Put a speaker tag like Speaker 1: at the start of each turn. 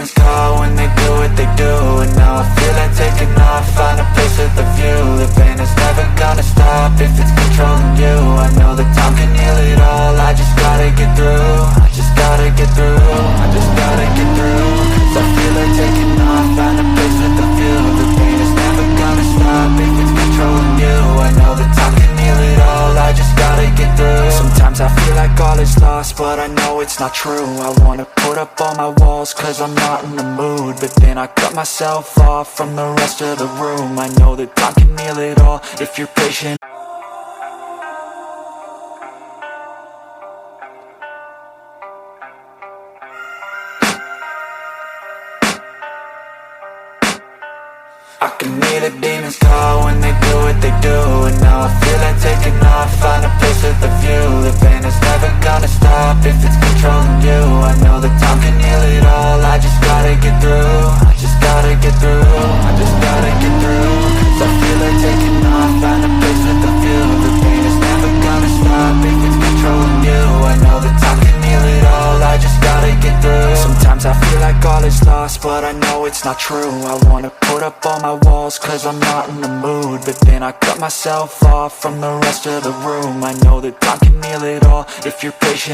Speaker 1: demons call when they do what they do. And now I feel like taking off, find a place with a view. The pain is never gonna stop if it's controlling you. I know that time can heal it all, I just gotta get through. I just gotta get through, I just gotta get through. Cause I feel like taking off, find a place with a view. The pain is never gonna stop if it's controlling you. I know that time can heal it all, I just gotta get through. Sometimes I feel like all is lost, but I know it's not true. I wanna put up all my walls cause I'm not in the mood, but then I cut myself off from the rest of the room. I know that time can heal it all if you're patient. I can hear the demons call when they do what they do. And now I feel like taking off, find a place with a view. The pain is never gonna stop if it's controlling you. I know that time can heal it all, I just gotta get through. I just gotta get through, I just gotta get through. Cause I feel like taking off, find a place with a view. The pain is never gonna stop if it's controlling you. I know that time can heal it all, I just gotta get through. Sometimes I feel like all is lost, but I know it's not true. I wanna put up all my walls cause I'm not in the mood, but then I cut myself off from the rest of the room. I know that time can heal it all if you're patient.